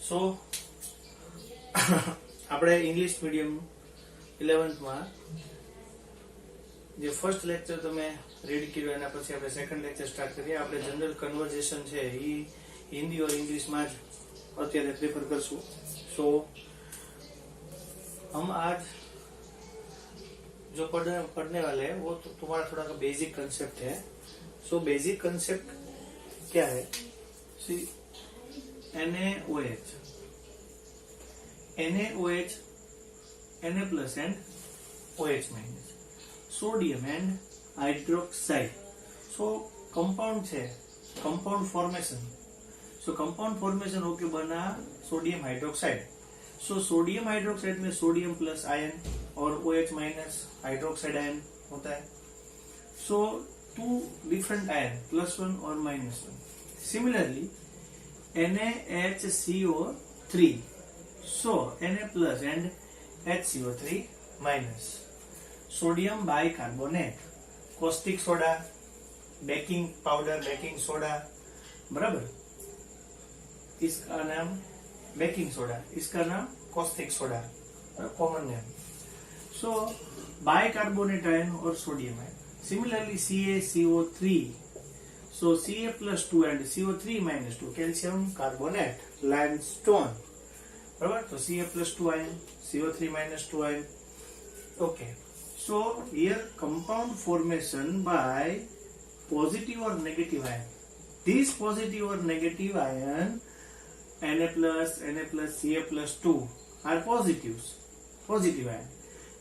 સો આપણે English medium 11th માં જે ફર્સ્ટ લેક્ચર તમે રીડ કર્યો એના પછી આપણે સેકન્ડ લેક્ચર સ્ટાર્ટ કરીએ. આપણે જનરલ કન્વર્ઝેશન છે એ हिंदी और इंग्लिश में अत्यारे प्रेफर करशु. सो हम आज जो पढ़ने वाले हैं वो तुम्हारा थोड़ा सा बेसिक कंसेप्ट है. सो बेसिक कंसेप्ट क्या है? See NaOH Na plus and OH minus, sodium and hydroxide. So compound है, compound formation. So compound formation होके बना sodium hydroxide. So sodium hydroxide में सोडियम प्लस आयन और OH माइनस हाइड्रोक्साइड आयन होता है. So two different ion +1 और -1. Similarly NaHCO3. So Na plus and HCO3 minus. Sodium bicarbonate, caustic soda, baking powder, baking soda, बराबर. इसका नाम baking soda, इसका नाम caustic soda, common name. So bicarbonate ion और sodium ion. Similarly CaCO3. So Ca+2 and CO3 -2, calcium carbonate, limestone, बराबर. तो Ca+2 ion, CO3 -2 ion. Okay. So here compound formation by positive or negative ion. These positive or negative ion Na+, Ca+2 are positives, positive ion,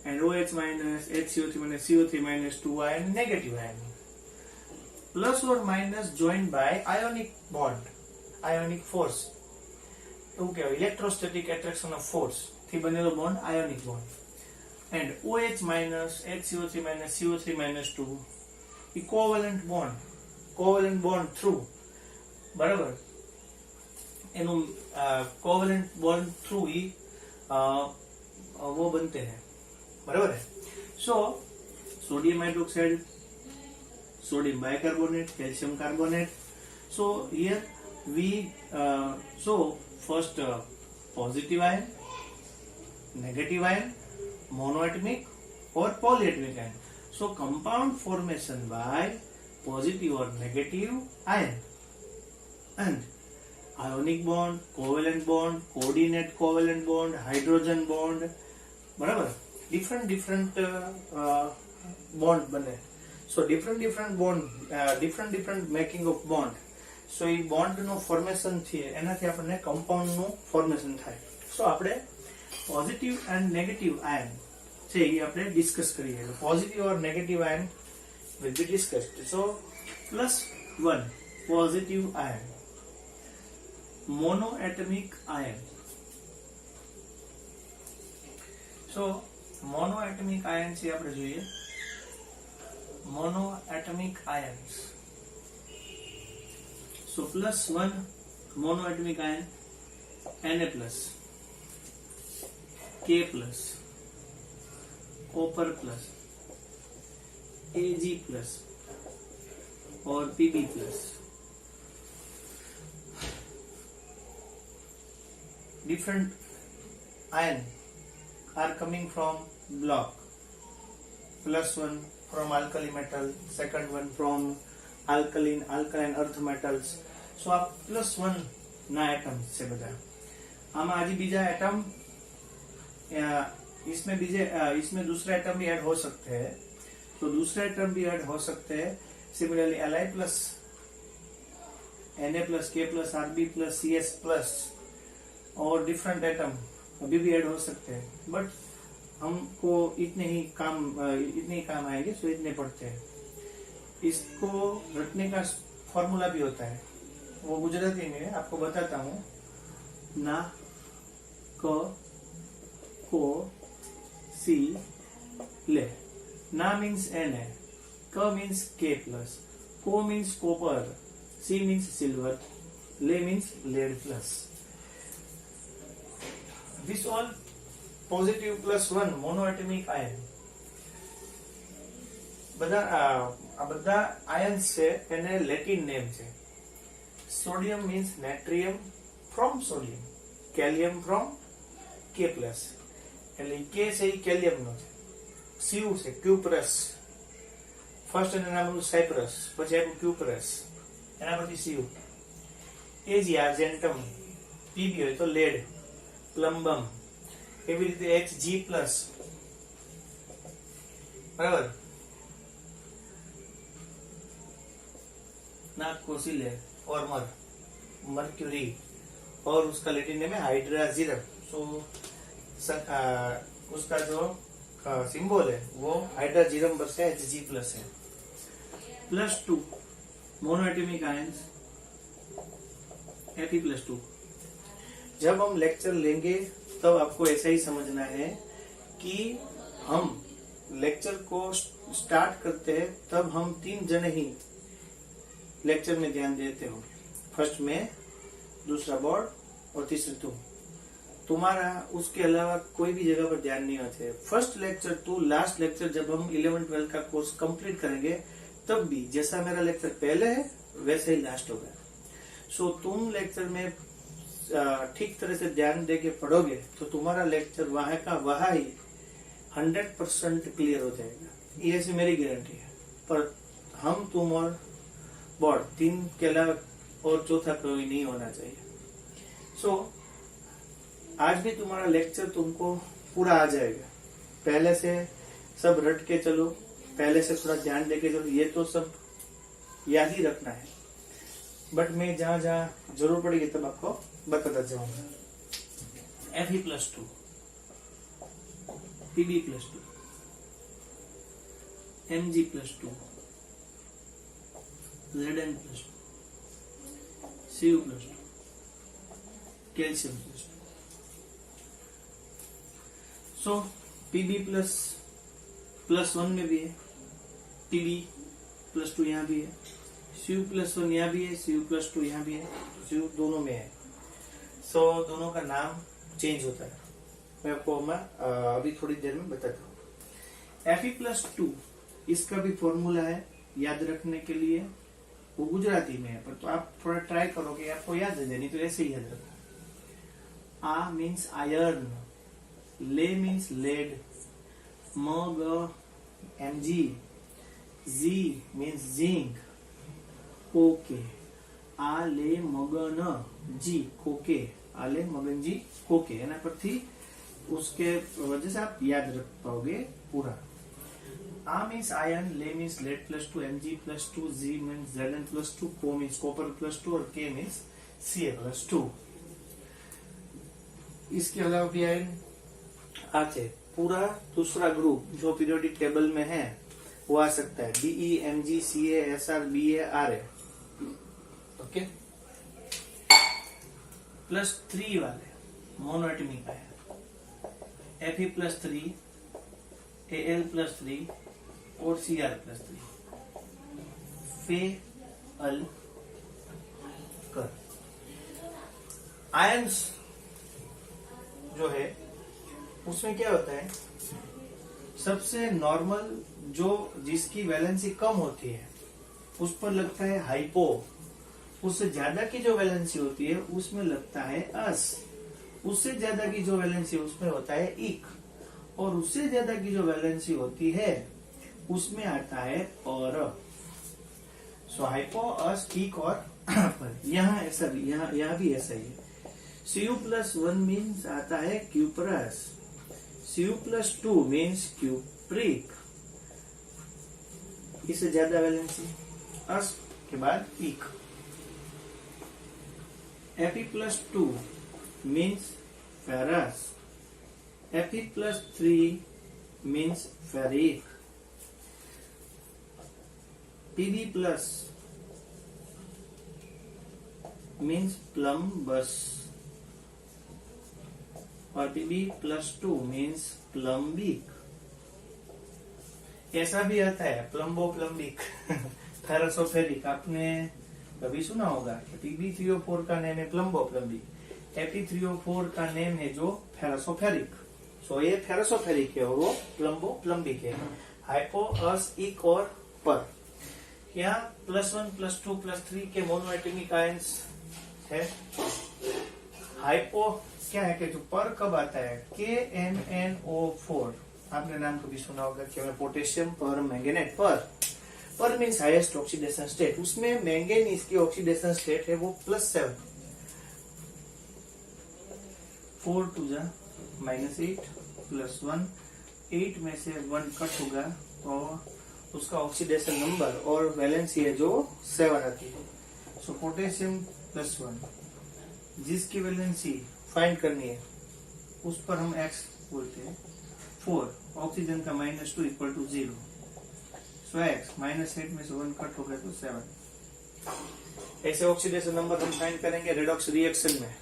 and OH minus, HCO3 minus, CO3 -2 ion negative ion. Plus or minus joined by ionic bond, ionic force. Okay, electrostatic attraction of force થી બનેલો bond ionic bond. And OH minus, HCO3 minus, CO3 -2 equivalent bond through, बराबर. एनु covalent bond through ही वो बनते हैं, बराबर है. So sodium hydroxide, sodium bicarbonate, calcium carbonate. So here we saw first positive ion, negative ion, monoatomic और polyatomic ion. So compound formation by positive और negative ion and ionic bond, covalent bond, coordinate covalent bond, hydrogen bond, बराबर. Different bond बने. So different bond, different making of bond. So ये bond no formation थी एनाथी आपने compound no formation थाय. सो आपणे positive and negative ion છે એ આપણે discuss કરીએ. તો positive or negative ion will be discussed. So +1 positive ion, monoatomic ion. So monoatomic ion છે આપણે જોઈએ. Monoatomic ions. So +1 monoatomic ion Na+, K+, copper plus, Ag+ और Pb+. Different ion are coming from block. +1 from alkali metal, second one from alkaline earth metals. So आप +1 ना atom से बता. आमा आज बीजा एटम इसमें दूसरा एटम भी ऐड हो सकते हैं. तो दूसरे एटम भी ऐड हो सकते हैं. Similarly Li+, Na+, K+, Rb+, Cs+ और डिफरेंट एटम अभी भी ऐड हो सकते हैं. बट हमको इतने ही काम आएंगे. सो इतने पढ़ते हैं. इसको रटने का फॉर्मूला भी होता है, वो गुजराती में आपको बताता हूँ. ना, क, को, सी, ले. ना means Na, K means K+, को means copper, C means silver, Le means lead plus. This all positive +1 monoatomic ion. બધા આયન્સ છે એને લેટિન નેમ છે. Sodium means natrium from sodium, kalium from K plus, એટલે કે છે એ કેલિયમ નો છે. Cu છે ક્યુપ્રસ, ફર્સ્ટ એનું નામ હતું સાયપ્રસ, પછી આપ્યું ક્યુપ્રસ, એના પછી સીયુ. એજી આર્જેન્ટમ, પીબી હોય તો લેડ, પ્લમ્બમ, એવી રીતે Hg પ્લસ, बराबर. नागकोसिले और मर्क्यूरी, और उसका लैटिन नेम है हाइड्राजीरम. सो उसका जो सिंबल है वो हाइड्राजीरम पर से Hg प्लस है. +2 मोनोएटॉमिक आयंस Fe+2. जब हम लेक्चर लेंगे तब आपको ऐसा ही समझना है कि हम लेक्चर को स्टार्ट करते हैं तब हम 3 जने ही लेक्चर में ध्यान देते हो. फर्स्ट में, दूसरा बोर्ड और तीसरे तुम. तुम्हारा उसके अलावा कोई भी जगह पर ध्यान नहीं होते. First lecture to last lecture जब हम 11-12 का कोर्स कंप्लीट करेंगे तब भी जैसा मेरा लेक्चर पहले है वैसे ही लास्ट होगा. सो तुम लेक्चर में ठीक तरह से ध्यान देके पढ़ोगे तो तुम्हारा लेक्चर वहां का वहां ही 100% क्लियर हो जाएगा. ये ऐसी मेरी गारंटी है. पर हम, तुम और बोर्ड, 3 के अलावा और चौथा कोई नहीं होना चाहिए. सो आज भी तुम्हारा लेक्चर तुमको पूरा आ जाएगा. पहले से सब रट के चलो, पहले से थोड़ा ध्यान देके चलो, ये तो सब याद ही रखना है. बट मैं जहां जहां जरूर पड़ेगी तब आपको बताता जाऊंगा. Fe+2, Pb+2, Mg+2, Zn+2, Cu+2, कैल्शियम+2. सो Pb+1 में भी है, Pb+2 यहाँ भी है, Cu+1 यहाँ भी है, Cu+2 यहाँ भी है, Cu दोनों में है. सो दोनों का नाम चेंज होता है. मैं आपको अभी थोड़ी देर में बताता हूँ. Fe+2 इसका भी फॉर्मूला है याद रखने के लिए. वो गुजराती में है, पर तो आप थोड़ा ट्राई करोगे आपको याद है, नहीं तो ऐसे ही याद रखो. आ मीन्स आयरन, ले मीन्स लेड, मग Mg, जी मीन्स जिंक, कोके, आ ले मगन जी कोके, आ ले मगन जी कोके. एना परथी उसके वजह से आप याद रख पाओगे पूरा. आ मीन्स आयरन, ले मीन्स लेड +2, Mg+2, जी मीन्स Zn+2, को मीन्स कॉपर+2 और के मीन्स Ca+2. इसके अलावा भी आयरन आते पूरा दूसरा ग्रुप जो पीरियोडिक टेबल में है वो आ सकता है. Be, Mg, Ca, Sr, Ba, Ra. Okay. +3 वाले मोनोएटॉमिक आयन Fe+3, Al+3 और Cr+3. फेल कर. आयंस जो है उसमें क्या होता है, सबसे नॉर्मल जो जिसकी वैलेंसी कम होती है उस पर लगता है हाइपो. उससे ज्यादा की जो वैलेंसी होती है उसमें लगता है अस. उससे ज्यादा की जो वैलेंसी उसमें होता है इक. और उससे ज्यादा की जो वैलेंसी होती है उसमें आता है और. सो हाइपो, अस, इक और पर. यहाँ ऐसा भी, यहाँ भी ऐसा ही है. Cu+1 मीन्स आता है क्यूप्रस, Cu+2 मीन्स क्यूप्रिक. इससे ज्यादा वैलेंसी अस के बाद इक. Fe+2 means ferrous, Fe+3 means ferric. Pb+ means plumbous और Pb+2 मीन्स प्लम्बिक. ऐसा भी आता है प्लम्बो प्लम्बिक, फेरसोफेरिक. आपने कभी सुना होगा कि Pb3O4 का नेम है प्लम्बो प्लम्बिक, Fe3O4 का नेम है जो फेरसोफेरिक. सो ये फेरसोफेरिक है और वो प्लम्बो प्लम्बिक है. हाइपो, अस, इक और पर. यहाँ +1, +2, +3 के मोनोएटॉमिक आयंस है. हाइपो क्या है कि जो पर कब आता है, KNNO4, आपने नाम कभी सुना होगा कि हमें पोटेशियम पर मैंगनेट पर मीन्स हाईएस्ट ऑक्सीडेशन स्टेट, उसमें मैंगनीज की ऑक्सीडेशन स्टेट है वो +7, 4 2 जा -8 +1, 8 में से 1 कट होगा तो उसका ऑक्सीडेशन नंबर और वैलेंसी है जो 7 आती है। सो पोटेशियम +1 जिसकी वैलेंसी फाइंड करनी है उस पर हम x बोलते हैं 4, ऑक्सीजन का -2 = 0, सो x -8 में से 1 कट हो गया तो 7। ऐसे ऑक्सीडेशन नंबर हम फाइंड करेंगे रेडॉक्स रिएक्शन में।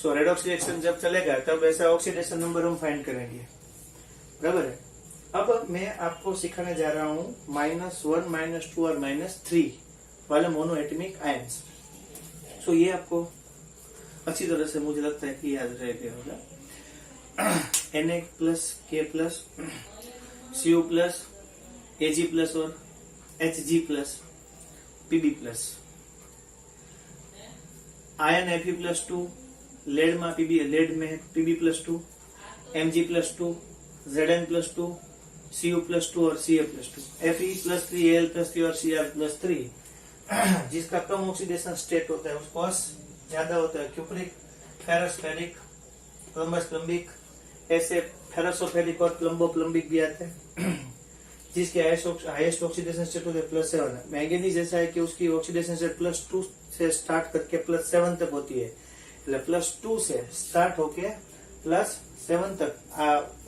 सो रेडॉक्स रिएक्शन जब चलेगा तब ऐसा ऑक्सीडेशन नंबर हम फाइंड करेंगे, बराबर है। अब मैं आपको सिखाने जा रहा हूँ -1, -2 और -3 वाले मोनोएटमिक आयंस। सो ये आपको अच्छी तरह से मुझे लगता है कि याद रह गया होगा। Na+, K+, Cu+, Ag+ और Hg+, Pb+। Ion Fe+2, lead में Pb+2, Mg+2, Zn+2, Cu+2 और Ca+2, Fe+3, Al+3 और Cr+3। जिसका कम ऑक्सीडेशन स्टेट होता है उसको ज्यादा होता है, क्यूप्रिक, फेरस फेरिक, प्लम्बस प्लम्बिक, ऐसे फेरसोफेरिक और प्लम्बो प्लम्बिक भी आते हैं। जिसके हाईएस्ट ऑक्सीडेशन स्टेट होते हैं +7। मैंगनीज ऐसा है कि उसकी ऑक्सीडेशन स्टेट +2 से स्टार्ट करके +7 तक होती है, +2 से स्टार्ट होके +7 तक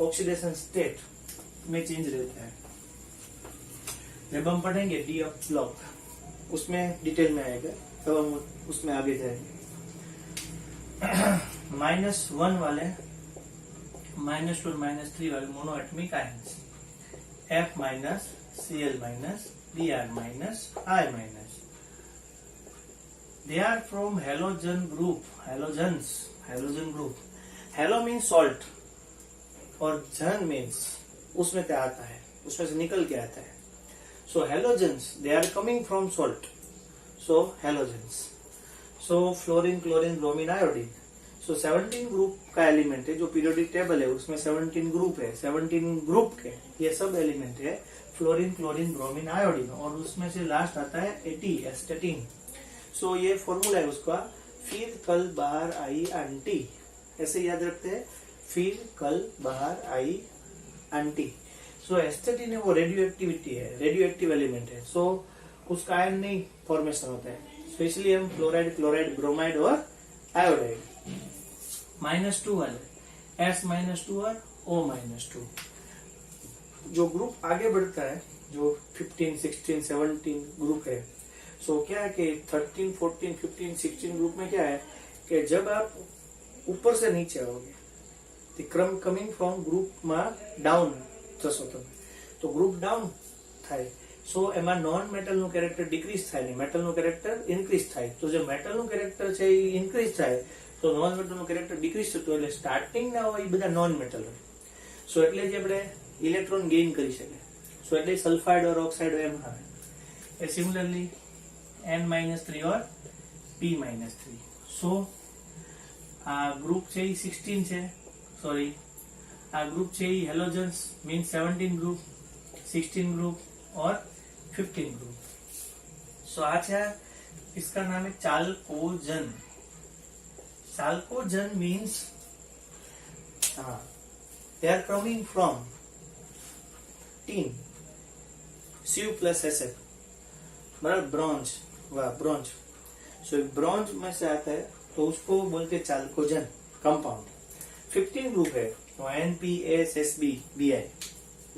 ऑक्सीडेशन स्टेट में चेंज रहता है। जब हम पढ़ेंगे डी ऑफ ब्लॉक उसमें डिटेल में आएगा, तब हम उसमें आगे जाएंगे। -1 वाले, -2 और -3 वाले monoatomic ions F-, Cl-, Br-, I-। They are from halogen group, halogen group। Hello means salt और जन मीन्स उसमें से आता है, उसमें से निकल के आता है। So halogens they are coming from salt, so halogens. So fluorine, chlorine, bromine, iodine. So 17 group का एलिमेंट है जो पीरियोडिक टेबल है उसमें 17 ग्रुप है, 17 ग्रुप के ये सब एलिमेंट है, फ्लोरीन, क्लोरीन, ब्रोमीन, आयोडीन, और उसमें से लास्ट आता है एटी, एस्टेटिन। सो ये फॉर्मूला है उसका, फिर कल बाहर आई आंटी, ऐसे याद रखते हैं, फिर कल बाहर आई आंटी। सो एस्टेटिन है वो रेडियो एक्टिविटी है, रेडियो एक्टिव एलिमेंट है, सो उसका आयन नहीं फॉर्मेशन होता है। सो इसलिए हम फ्लोराइड, क्लोराइड, ब्रोमाइड और आयोडाइड। -2 वाले S-2 और O-2। जो ग्रुप आगे बढ़ता है जो 15, 16, 17 ग्रुप है, सो क्या है कि 13, 14, 15, 16 ग्रुप में क्या है कि जब आप ऊपर से नीचे आओगे क्रम कमिंग फ्रॉम ग्रुप में डाउन जसो તમે તો ગ્રુપ ડાઉન થાય, સો એમાં નોન મેટલ નું કેરેક્ટર ડિક્રીઝ થાય ને મેટલ નું કેરેક્ટર ઇન્ક્રીઝ થાય। તો જે મેટલ નું કેરેક્ટર છે એ ઇન્ક્રીઝ થાય તો નોન મેટલ નું કેરેક્ટર ડિક્રીઝ થતું, એટલે સ્ટાર્ટિંગ ના હોય એ બધા નોન મેટલ હોય। સો એટલે જ આપણે ઇલેક્ટ્રોન ગેઇન કરી શકે, સો એટલે સલ્ફાઇડ और ઓક્સાઇડ એમ આવે। એ સિમિલરલી N-3 और P-3। सो आ ग्रुप છે એ 16 છે, सॉरी आ ग्रुप છે એ हेलोजेंस मीन्स 17 ग्रुप, 16 ग्रुप और 15 ग्रुप। सो आज है इसका नाम है chalcogen. Chalcogen means they are coming from tin, Cu+Sf, बराबर, ब्रॉन्ज, वाह ब्रॉन्ज। सो ब्रॉन्ज में से आता है तो उसको बोलते चाल्कोजन कंपाउंड। 15 ग्रुप है तो NPSSB, Bi,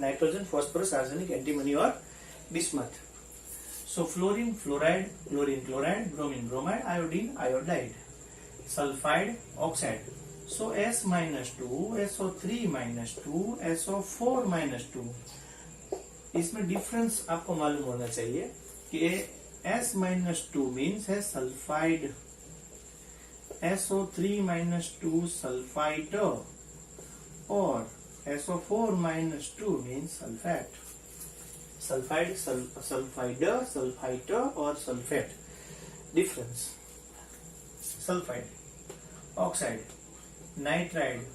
nitrogen, phosphorus, arsenic, antimony और bismuth. So fluorine, fluoride, chlorine, chloride, bromine, bromide, iodine, iodide, sulphide, oxide. So S-2, SO3-2, SO4-2। इसमें डिफरेंस आपको मालूम होना चाहिए कि S-2 मीन्स है सल्फाइड, SO3-2 सल्फाइड और SO4-2 means sulphate. Sulphide, sulphide, sulphite और sulphate. Difference, sulphide oxide, nitride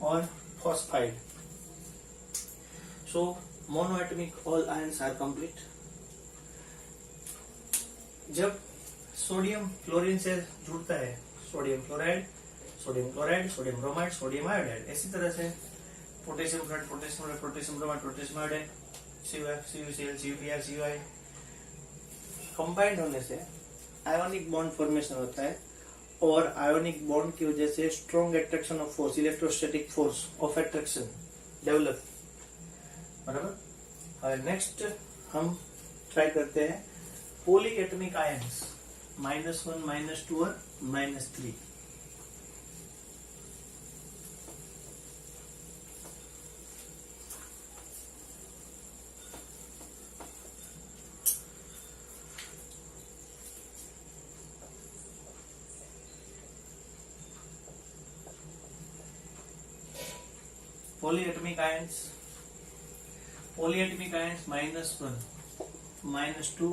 और phosphide. So monoatomic all ions are complete. जब सोडियम क्लोरीन से जुड़ता है, sodium chloride, sodium chloride, sodium bromide, sodium iodide, इसी तरह से potassium chloride, potassium chloride, potassium bromide, potassium iodide, CuF, CuCl, CuPr, CuI combined होने से आयोनिक बॉन्ड फॉर्मेशन होता है और आयोनिक बॉन्ड की वजह से strong attraction of force, electrostatic force of attraction develop. बराबर. और नेक्स्ट हम ट्राई करते हैं पोली एटमिक आयंस -1, -2 और -3. Polyatomic ions -1, -2,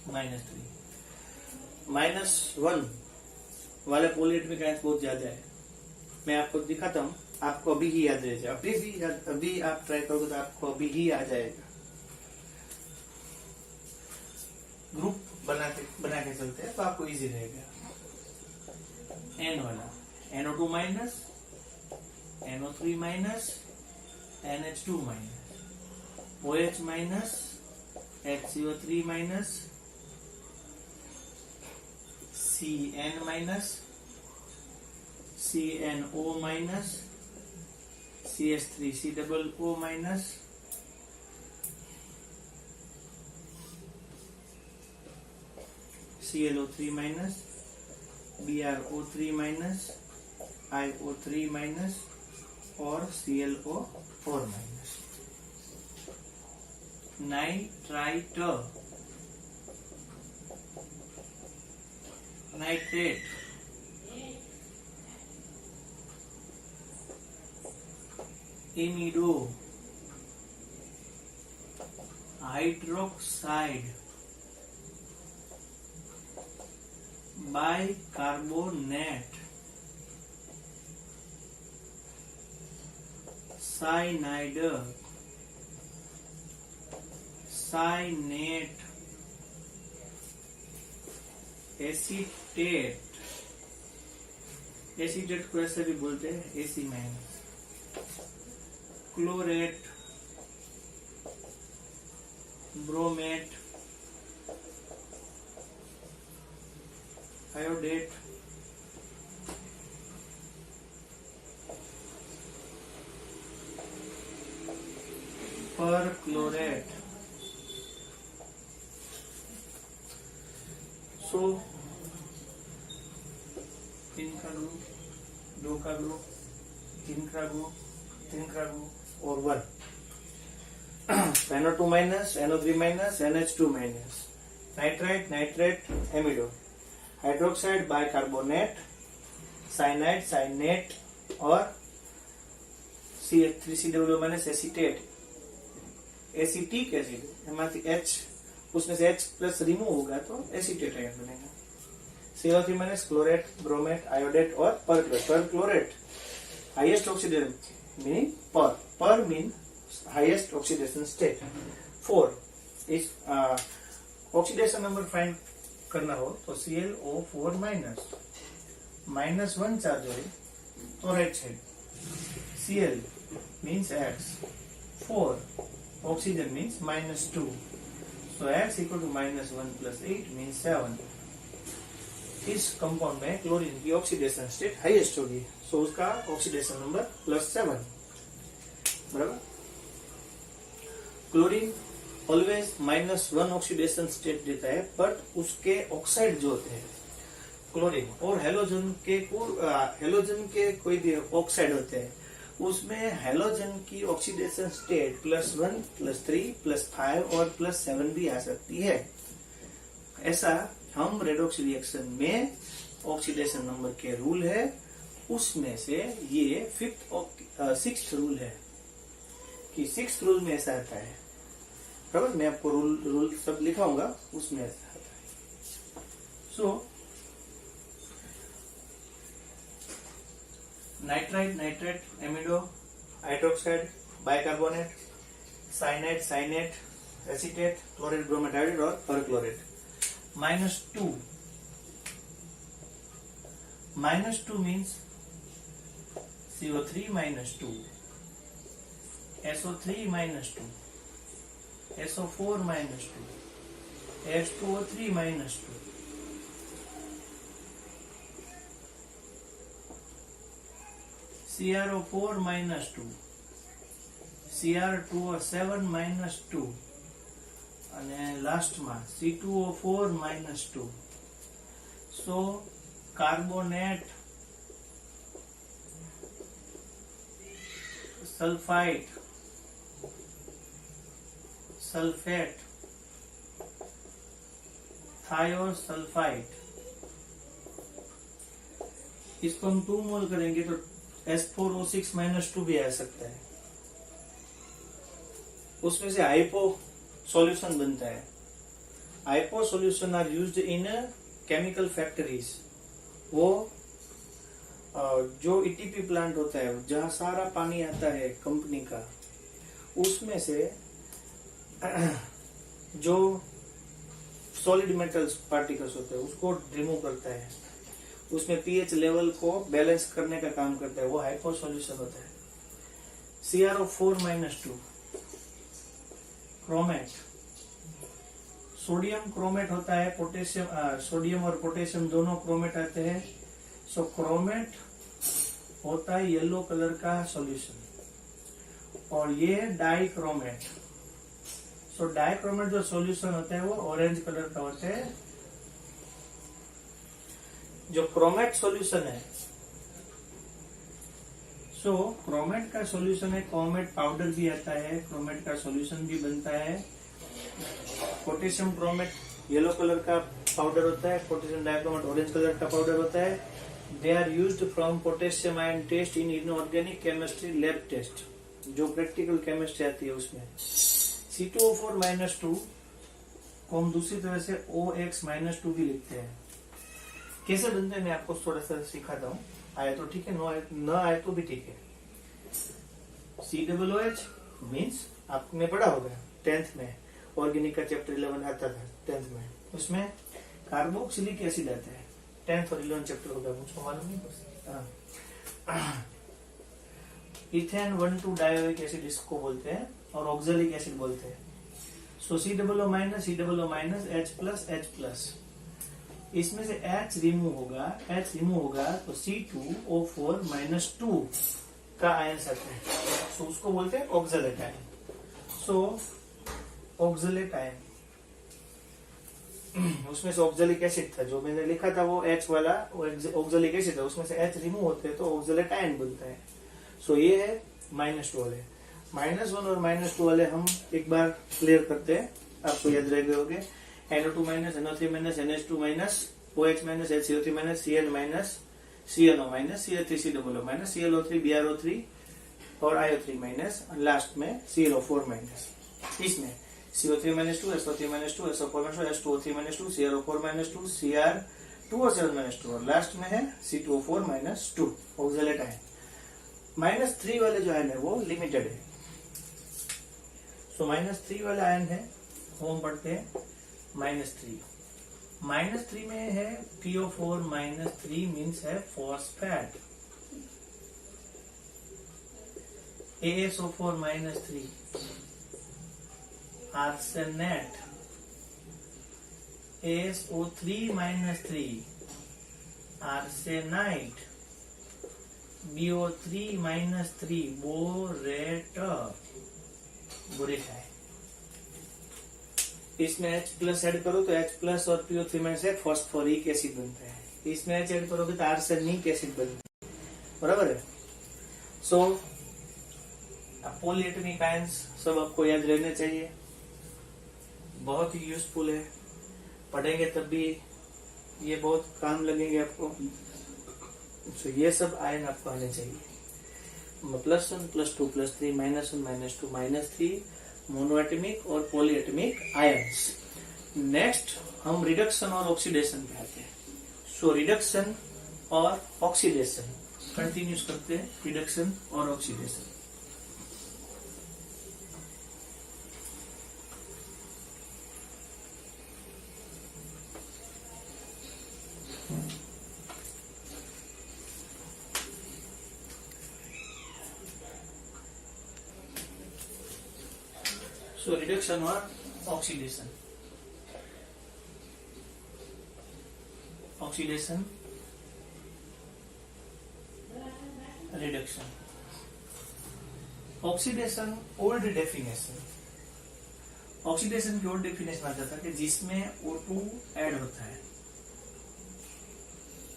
-3. -1 वाले पोलिएटमिक आयंस बहुत ज्यादा है. मैं आपको दिखाता हूँ, आपको अभी ही याद रह जाए. अभी आप ट्राई करोगे तो आपको अभी ही आ जाएगा. ग्रुप बना के चलते हैं तो आपको इजी रहेगा. N वाला NO2 minus, NO3 minus, NH2 minus, OH minus, HCO3 minus, CN minus, CNO minus, CH3COO minus, ClO3 minus, BrO3 minus, IO3 minus और ClO4 minus. Nitrite, nitrate, imido, hydroxide, bicarbonate, cyanide, cyanate, acetate. Acetate को ऐसे भी बोलते हैं AC minus. Chlorate, bromate, iodate, perchlorate. So इनका group, दो का group, तीन का ग्रुप, तीन का ग्रुप और 1. NO2 minus, NO3 minus, NH2 minus, nitrite, nitrate, amido, hydroxide, bicarbonate, cyanide, cyanate और CH3COO minus, acetate, acetic acid. एमांथी H, उसमें से H प्लस रिमूव होगा तो एसीटेट आयन बनेगा. ClO3 minus, chlorate, bromate, iodate और perchlorate. Perchlorate highest oxidation meaning पर mean highest oxidation state. 4 इस ऑक्सीडेशन नंबर फाइंड करना हो तो ClO4 माइनस -1 चार्ज हो तो right side. Cl means X, 4 oxygen means -2. So X equal to -1 plus 8 means 7. इस compound में क्लोरीन की ऑक्सीडेशन स्टेट हाईएस्ट होगी, सो उसका ऑक्सीडेशन नंबर +7. बराबर. क्लोरीन ऑलवेज -1 ऑक्सीडेशन स्टेट देता है, बट उसके ऑक्साइड जो होते हैं क्लोरीन और हेलोजन के कोई भी ऑक्साइड होते हैं, उसमें हेलोजन की ऑक्सीडेशन स्टेट +1, +3, +5 और +7 भी आ सकती है. ऐसा हम रेडॉक्स रिएक्शन में ऑक्सीडेशन नंबर के रूल है, उसमें से ये 6th रूल है कि 6th रूल में ऐसा आता है. बराबर. मैं आपको रूल सब लिखाऊंगा, उसमें ऐसा आता है. So nitrite, nitrate, amido, hydroxide, bicarbonate, cyanide, cyanate, acetate, chloride, bromate, hydrate और perchlorate. -2 -2 means CO3 -2, SO3 -2, SO4 -2, H2O3 -2, CrO4 -2, Cr2O7 -2 અને લાસ્ટમાં C2O4 -2. સો કાર્બોનેટ, सल्फाइड, सल्फेट, थायोसल्फाइड, इसको हम 2 मोल करेंगे तो S4O6 -2 भी आ सकता है। उसमें से हाइपो सॉल्यूशन बनता है। Hypo solution are used in chemical factories. वो जो ईटीपी प्लांट होता है जहां सारा पानी आता है कंपनी का, उसमें से जो सॉलिड मेटल्स पार्टिकल्स होते हैं उसको रिमूव करता है, उसमें पीएच लेवल को बैलेंस करने का काम करता है, वो हाइपो सॉल्यूशन होता है। CrO4 -2, क्रोमेट, सोडियम क्रोमेट होता है, पोटेशियम, सोडियम और पोटेशियम दोनों क्रोमेट आते हैं। सो क्रोमेट होता है येलो कलर का सॉल्यूशन, और ये डाइक्रोमेट। सो डाइक्रोमेट जो सॉल्यूशन होता है वो ऑरेंज कलर का होता है। जो क्रोमेट सॉल्यूशन है, सो क्रोमेट का सॉल्यूशन है, क्रोमेट पाउडर भी आता है, क्रोमेट का सॉल्यूशन भी बनता है। पोटेशियम क्रोमेट येलो कलर का पाउडर होता है, पोटेशियम डाइक्रोमेट ऑरेंज कलर का पाउडर होता है। They are used from potassium ion test in inorganic chemistry lab test, जो प्रैक्टिकल केमिस्ट्री आती है उसमें। C2O4 -2 को हम दूसरी तरह से OX -2 भी लिखते हैं। कैसे बनते हैं मैं आपको थोड़ा सा सिखाता हूँ। आए तो ठीक है, न आए तो भी ठीक है। COOH मीन्स आपने पढ़ा होगा 10th में, ऑर्गेनिक का चैप्टर 11 आता था 10th में, उसमें कार्बोक्सिलिक एसिड आता है। 10th और 11 चैप्टर होगा, मुझको मालूम नहीं पड़ता। इथेन 1,2 डायोइक एसिड इसको बोलते हैं, और ऑक्सैलिक एसिड बोलते हैं। सो COO- H+, इसमें से H रिमूव होगा तो C2O4 -2 का आयन आता है। सो उसको बोलते हैं ऑक्सैलेट आयन। सो ऑक्सैलेट आयन, उसमें से ऑक्सैलिक एसिड था जो मैंने लिखा था, वो H वाला ऑक्सैलिक एसिड था, उसमें से H रिमूव होते हैं तो ऑक्सैलेट आयन बनता है। सो ये है -2 वाले। -1 और -2 वाले हम एक बार क्लियर करते हैं, आपको याद रह गए होंगे। NO2 NO3 NH2 OH HCO3 Cl CNO CH3COO ClO3 BrO3 और IO3 लास्ट में ClO4 इसमें CO3 -2 SO3 -2 SO4 -2 H2O3 -2 CrO4 -2 Cr2O7 -2 और लास्ट में है C2O4 -2 ऑक्सैलेट आयन। -3 वाले जो आयन है वो लिमिटेड है। सो -3 वाला आयन है, वो हम पढ़ते हैं -3। -3 में है PO4 -3 मीन्स है phosphate. ASO4 -3 arsenate. ASO3 -3 arsenite. BO3 -3 borate, borate है। इसमें H+ ऐड करो तो H+ और PO3 में से फॉस्फोरिक एसिड बनता है। इसमें H ऐड करोगे तो आर्सेनिक एसिड बनता है, बराबर है। सो पॉलीएटॉमिक आयंस सब आपको याद रहने चाहिए, बहुत ही यूजफुल है, पढ़ेंगे तब भी ये बहुत काम लगेंगे आपको। सो ये सब आयन आपको आने चाहिए। +1 +2 +3 -1 -2 -3 मोनोएटमिक और पॉलीएटमिक आयंस। नेक्स्ट हम रिडक्शन और ऑक्सीडेशन पे आते हैं। सो रिडक्शन और ऑक्सीडेशन, कंटिन्यूस करते हैं रिडक्शन और ऑक्सीडेशन। सो रिडक्शन और oxidation. Oxidation, reduction. Oxidation old definition, oxidation की ओल्ड डेफिनेशन आता था कि जिसमें O2 ऐड होता है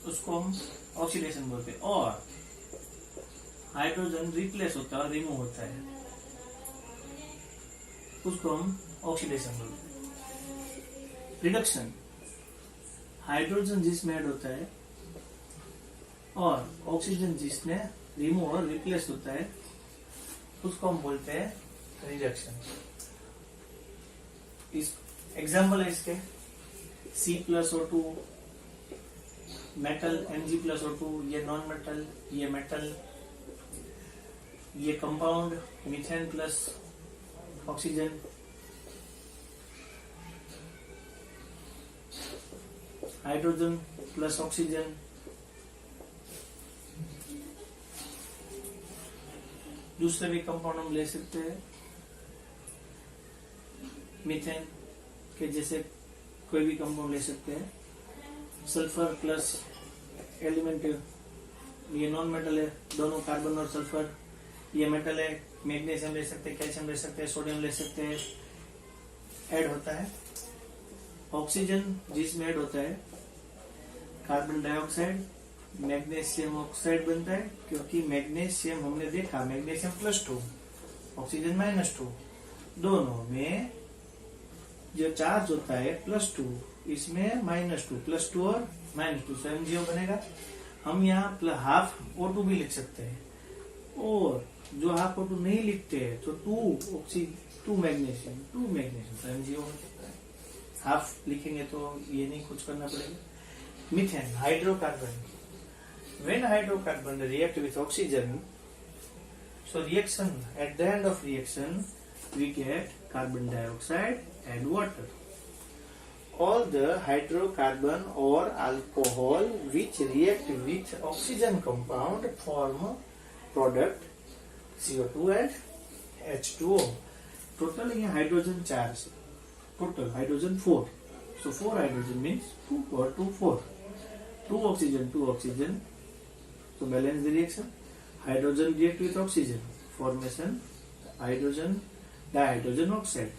उसको हम ऑक्सीडेशन बोलते हैं, और हाइड्रोजन रिप्लेस होता है और रिमूव होता है उसको हम ऑक्सीडेशन बोलते हैं। रिडक्शन, हाइड्रोजन जिसमें ऐड होता है और ऑक्सीजन जिसमें रिमूव और रिप्लेस होता है उसको हम बोलते हैं रिडक्शन। इस एग्जाम्पल है इसके C+O2, मेटल Mg+O2, ये नॉन मेटल, ये मेटल, ये compound methane plus oxygen, hydrogen plus oxygen, दूसरे भी कंपाउंड हम ले सकते हैं मीथेन के जैसे कोई भी कंपाउंड ले सकते हैं, सल्फर प्लस एलिमेंट, ये नॉन मेटल है, दोनों कार्बन और सल्फर, ये मेटल है, मैग्नीशियम ले सकते हैं, कैल्शियम ले सकते हैं, सोडियम ले सकते हैं, ऐड होता है। ऑक्सीजन जिसमें ऐड होता है कार्बन डाइऑक्साइड, मैग्नीशियम ऑक्साइड बनता है, क्योंकि मैग्नीशियम हमने देखा मैग्नीशियम +2, ऑक्सीजन -2, दोनों में जो चार्ज होता है +2, इसमें -2, +2 और -2, so MgO बनेगा। हम यहाँ हाफ O2 भी लिख सकते हैं, और जो हाफ O2 नहीं लिखते हैं तो 2 मैग्नीशियम, तो MgO हो सकता है। हाफ लिखेंगे तो ये नहीं कुछ करना पड़ेगा। Methane, hydrocarbon, when hydrocarbon react with oxygen, so reaction, at the end of reaction we get carbon dioxide and water. All the hydrocarbon or alcohol which react with oxygen compound form product CO2 and H2O. Total here hydrogen charge, total hydrogen 4, so 4 hydrogen means 2 or 2 4, 2 oxygen, so balance the reaction. Hydrogen react with oxygen, formation hydrogen dihydrogen oxide.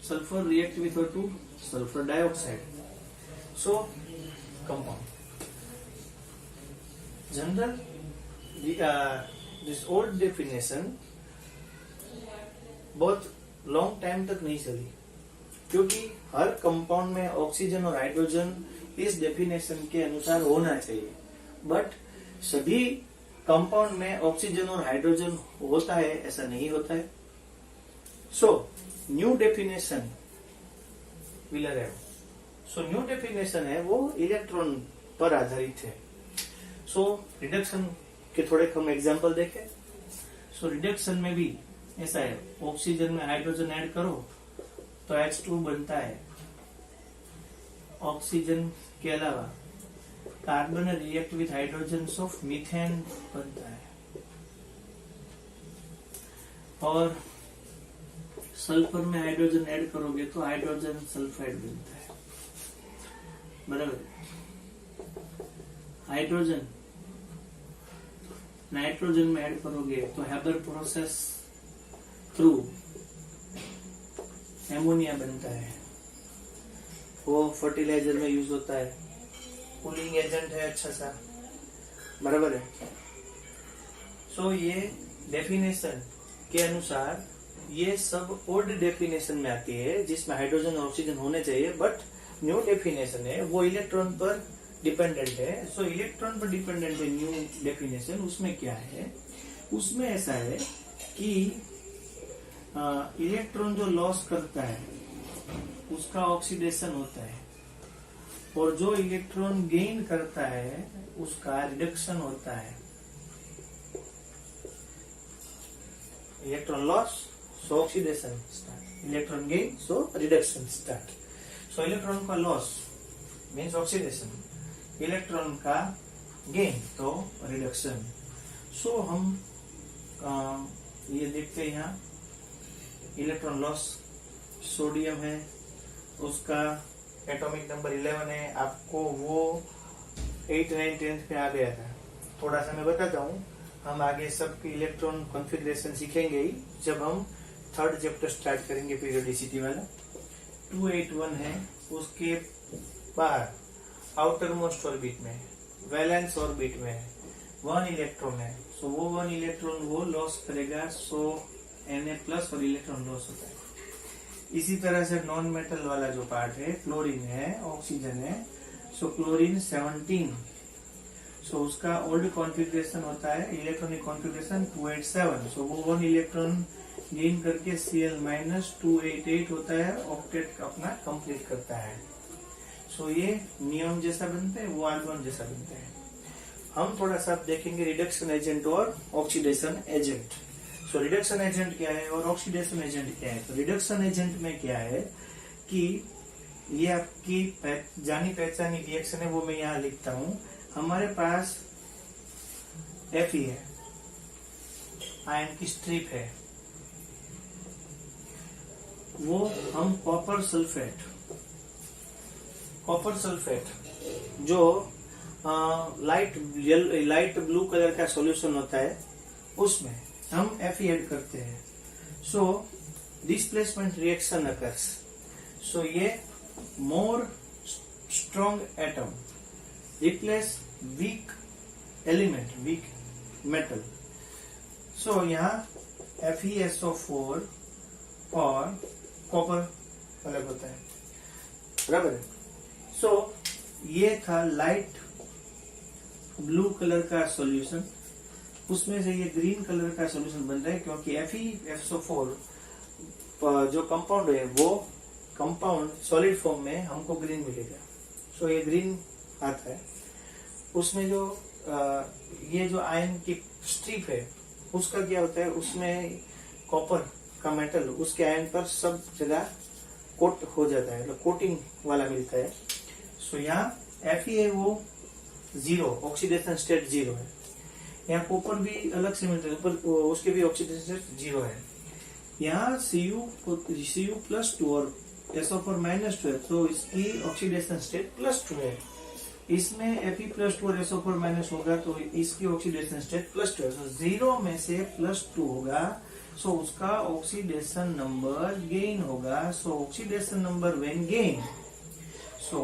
Sulfur react with O2, sulfur dioxide. So compound. General this old definition बहुत long time तक नहीं चली, क्योंकि हर compound में oxygen और hydrogen इस definition के अनुसार होना चाहिए, बट सभी कंपाउंड में ऑक्सीजन और हाइड्रोजन होता है ऐसा नहीं होता है। सो न्यू डेफिनेशन व्हीलर है, सो न्यू डेफिनेशन है वो इलेक्ट्रॉन पर आधारित है। सो रिडक्शन के थोड़े कम एग्जांपल देखें। सो रिडक्शन में भी ऐसा है, ऑक्सीजन में हाइड्रोजन ऐड करो तो H2 बनता है। ऑक्सीजन के अलावा carbon react with hydrogen of methane बनता है, और सल्फर में हाइड्रोजन ऐड करोगे तो हाइड्रोजन सल्फाइड बनता है, बराबर। हाइड्रोजन नाइट्रोजन में ऐड करोगे तो हेबर प्रोसेस थ्रू एमोनिया बनता है, वो फर्टिलाइजर में यूज होता है, कूलिंग एजेंट है अच्छा सा, बराबर है। सो ये डेफिनेशन के अनुसार ये सब ओल्ड डेफिनेशन में आती है जिसमें हाइड्रोजन और ऑक्सीजन होने चाहिए, बट न्यू डेफिनेशन है वो इलेक्ट्रॉन पर डिपेंडेंट है। सो इलेक्ट्रॉन पर डिपेंडेंट है न्यू डेफिनेशन। उसमें क्या है, उसमें ऐसा है कि इलेक्ट्रॉन जो लॉस करता है उसका ऑक्सीडेशन होता है, और जो इलेक्ट्रॉन गेन करता है उसका रिडक्शन होता है। इलेक्ट्रॉन लॉस सो oxidation start, electron gain so reduction start. सो इलेक्ट्रॉन का लॉस मीन्स ऑक्सीडेशन, इलेक्ट्रॉन का गेन तो रिडक्शन। सो हम ये देखते हैं यहाँ इलेक्ट्रॉन लॉस, सोडियम है, उसका एटॉमिक नंबर 11 है। आपको वो 8, 9, 10 में आ गया था। थोड़ा सा मैं बताता हूँ, हम आगे सबकी इलेक्ट्रॉन कॉन्फ़िगरेशन सीखेंगे ही जब हम थर्ड चैप्टर स्टार्ट करेंगे पीरियोडिसिटी वाला। 281 है, उसके बाहर आउटर मोस्ट ऑर्बिट में, वैलेंस ऑर्बिट में 1 इलेक्ट्रॉन है। सो वो 1 इलेक्ट्रॉन वो लॉस करेगा, सो Na+ और इलेक्ट्रॉन लॉस होता है। इसी तरह से नॉन मेटल वाला जो पार्ट है, क्लोरीन है, ऑक्सीजन है, सो क्लोरीन 17, सो उसका ओल्ड कॉन्फ़िगरेशन होता है इलेक्ट्रॉनिक कॉन्फ़िगरेशन 287। सो वो 1 इलेक्ट्रॉन गेन करके Cl-288 होता है, ऑक्टेट अपना कंप्लीट करता है। सो ये नियॉन जैसा बनता है, वो आर्गन जैसा बनता है। हम थोड़ा सा देखेंगे रिडक्शन एजेंट और oxidation agent. So reduction agent क्या है और ऑक्सीडेशन एजेंट क्या है? तो रिडक्शन एजेंट में क्या है कि ये आपकी जानी पहचानी रिएक्शन है, वो मैं यहाँ लिखता हूँ। हमारे पास Fe है, आयन की स्ट्रिप है, वो हम कॉपर सल्फेट जो लाइट ब्लू कलर का सॉल्यूशन होता है उसमें हम Fe ऐड करते हैं। So displacement reaction occurs. So ये more strong atom replace weak element, weak metal. So यहाँ FeSO4 और कॉपर अलग होता है, बराबर है। सो ये था लाइट ब्लू कलर का सॉल्यूशन, उसमें से ये ग्रीन कलर का सॉल्यूशन बन रहा है क्योंकि FeSO4 जो कंपाउंड है वो कंपाउंड सॉलिड फॉर्म में हमको ग्रीन मिलेगा। सो ये ग्रीन आता है। उसमें जो ये जो आयन की स्ट्रिप है उसका क्या होता है, उसमें कॉपर का मेटल उसके आयन पर सब जगह कोट हो जाता है, मतलब कोटिंग वाला मिलता है। सो यहाँ Fe वो 0, ऑक्सीडेशन स्टेट 0 है। यहाँ कॉपर भी अलग से मिलता है, ऊपर उसके भी ऑक्सीडेशन स्टेट 0 है। यहाँ Cu+2 और SO4 -2 है, तो इसकी ऑक्सीडेशन स्टेट +2 है। इसमें Fe+2 और SO4 माइनस होगा तो इसकी ऑक्सीडेशन स्टेट +2 है। तो 0 में से +2 होगा, सो उसका ऑक्सीडेशन नंबर गेन होगा। सो oxidation number when gain, so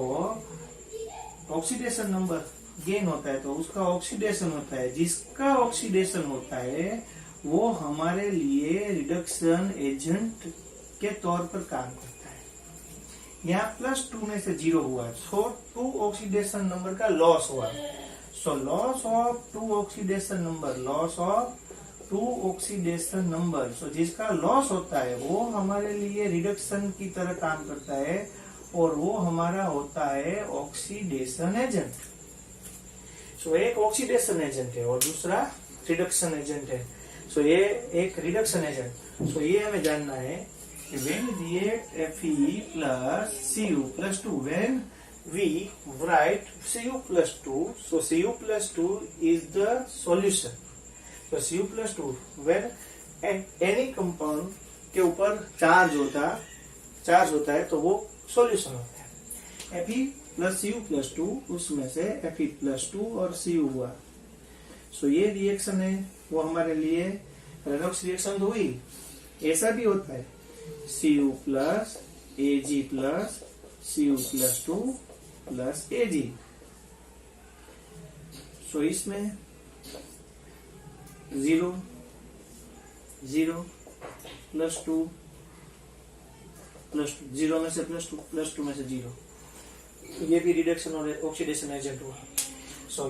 oxidation number gain होता है तो उसका ऑक्सीडेशन होता है, जिसका ऑक्सीडेशन होता है वो हमारे लिए रिडक्शन एजेंट के तौर पर काम करता है। यहाँ +2 में से 0 हुआ, सो 2 ऑक्सीडेशन नंबर का लॉस हुआ। So loss of 2 oxidation number, loss of 2 oxidation number. So जिसका लॉस होता है वो हमारे लिए रिडक्शन की तरह काम करता है और वो हमारा होता है ऑक्सीडेशन एजेंट। सो एक ऑक्सीडेशन एजेंट है और दूसरा रिडक्शन एजेंट है। सो ये एक रिडक्शन एजेंट। सो ये हमें जानना है कि when react Fe plus Cu+2, when we write Cu+2, so Cu+2 is the solution. So Cu+2 when any compound के ऊपर चार्ज होता है तो वो सॉल्यूशन होता है। Fe+Cu+2, उसमें से Fe+2 और Cu हुआ। सो ये रिएक्शन है वो हमारे लिए रेडॉक्स रिएक्शन तो हुई। ऐसा भी होता है Cu+, Ag+, Cu+2 Ag। सो इसमें 0, 0, +2, +2, 0 में से +2, +2 में से 0। ये भी रिडक्शन और ऑक्सीडेशन एजेंट हुआ। सो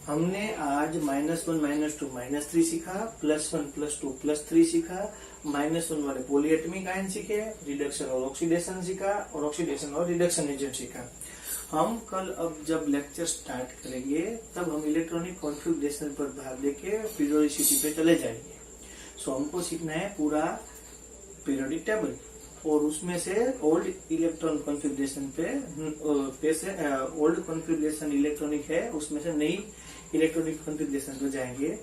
हमने आज -1, -2, -3 सीखा, +1, +2, +3 सीखा, -1 वाले पॉलीएटमिक आयन सीखे, रिडक्शन और ऑक्सीडेशन सीखा और ऑक्सीडेशन और रिडक्शन एजेंट सीखा। हम कल अब जब लेक्चर स्टार्ट करेंगे तब हम इलेक्ट्रॉनिक कॉन्फ़िगरेशन पर भाग लेके पीरियोडिसिटी पे चले जाएंगे। सो हमको सीखना है पूरा पीरियोडिक टेबल और उसमें से ओल्ड इलेक्ट्रॉन कॉन्फ़िगरेशन पे से ओल्ड कॉन्फ़िगरेशन इलेक्ट्रॉनिक है उसमें से नई इलेक्ट्रॉनिक कॉन्फ़िगरेशन पे जाएंगे।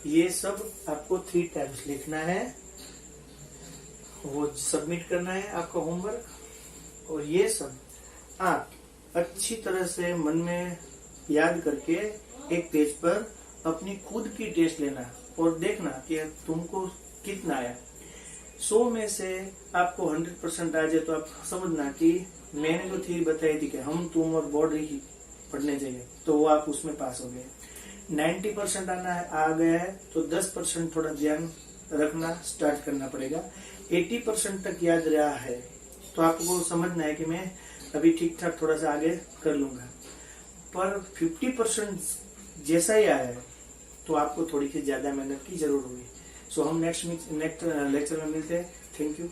ये सब आपको 3 टाइम्स लिखना है, वो सबमिट करना है आपका होमवर्क, और ये सब आप अच्छी तरह से मन में याद करके एक पेज पर अपनी खुद की टेस्ट लेना और देखना कि तुमको कितना आया। 100 में से आपको 100% आ जाए तो आप समझना कि मैंने जो थ्योरी बताई थी कि हम तुम और बोर्ड ही पढ़ने चाहिए तो वो आप उसमें पास हो गए। 90% आ गया है तो 10% थोड़ा ध्यान रखना स्टार्ट करना पड़ेगा। 80% तक याद रहा है तो आपको समझना है कि मैं अभी ठीक ठाक थोड़ा सा आगे कर लूंगा, पर 50% जैसा ही आया है तो आपको थोड़ी सी ज्यादा मेहनत की जरूर होगी। सो हम नेक्स्ट लेक्चर में मिलते हैं। Thank you.